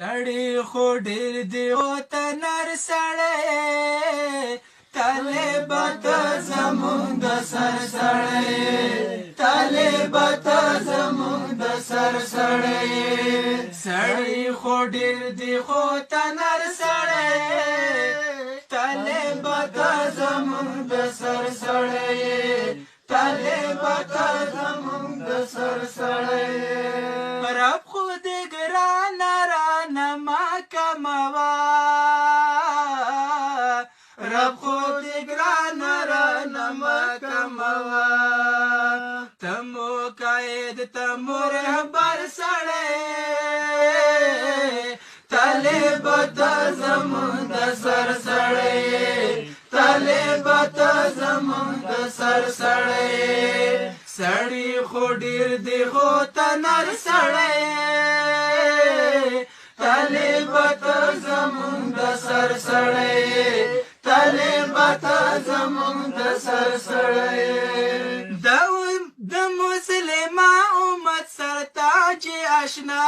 سړی خو ډېر دی خو ته نر سړی طالبه ته زمونږ د سر سړی طالبه ته زمونږ د سر سړی سړی خو ډېر دی خو ته نر سړی طالبه ته زمونږ د سر سړی طالبه ته زمونږ د سر سړی رب خو دې ګرانه رانه ما کموه رب خو دې ګرانه رانه ما کموه ته مو قاید ته مو رهبر سړی طالبه ته زمونږ د سر سړی طالبه ته زمونږ د سر سړی سړی خو ډېر دی خو ته نر سړی طالبه ته زمونږ د سر سړی طالبه ته زمونږ د سر سړی د مسلمه امت سرتاج اشنا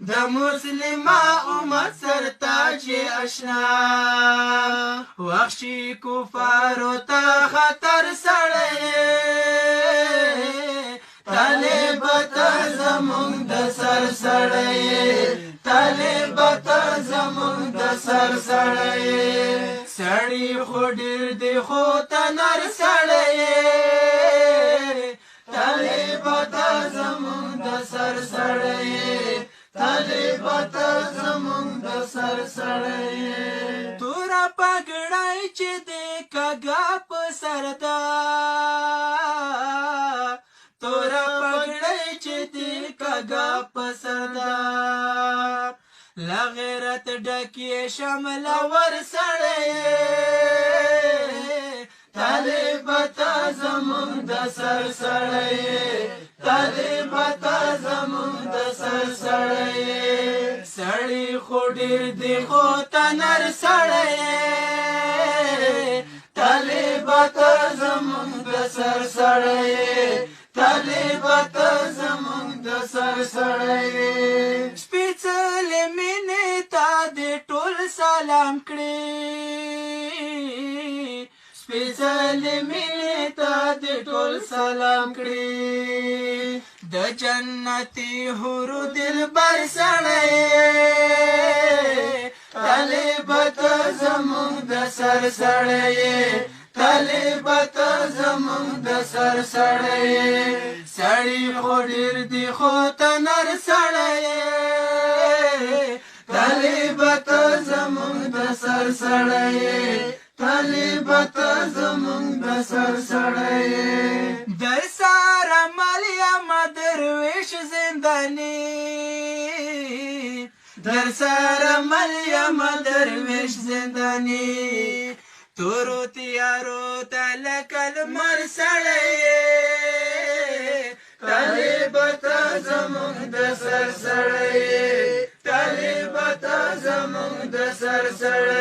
د مسلمه امت سرتاج اشنا وحشي کفارو ته خطر سړی طالبه ته زمونږ د سر سړی طالبه ته زمونږ د سر سړی سړی خو ډېر دی خو ته نر سړی طالبه ته زمونږ د سر سړی طالبه ته زمونږ د سر سړی توره پګړۍ چې دی کږه په سر ده توره پګړۍ چې دی کږه په سر ده له غیرت ډکې شملور سړی طالبه ته زمونږ د سر سړی طالبه ته زمونږ د سر سړی سړی خو ډېر دی خو ته نر سړی طالبه ته زمونږ د سر سړی طالبه ته زمونږ د سر سړی سپېڅلې مینې ته دې ټول سلام کړي سپېڅلې مینې ته دې ټول سلام کړي د جنتي حورو دلبر سړی طالبه ته زمونږ د سر سړی طالبه ته زمونږ د سر سړی سړی خو ډېر دی خو ته نر سړی طالبه ته زمونږ د سر سړی طالبه ته زمونږ د سر سړی در سره مل یم درویش زنداني در سره مل یم درویش زنداني تورو تیارو ته لکه لمر سړی طالبه ته زمونږ د سر سړی طالبه ته زمونږ د سر سړی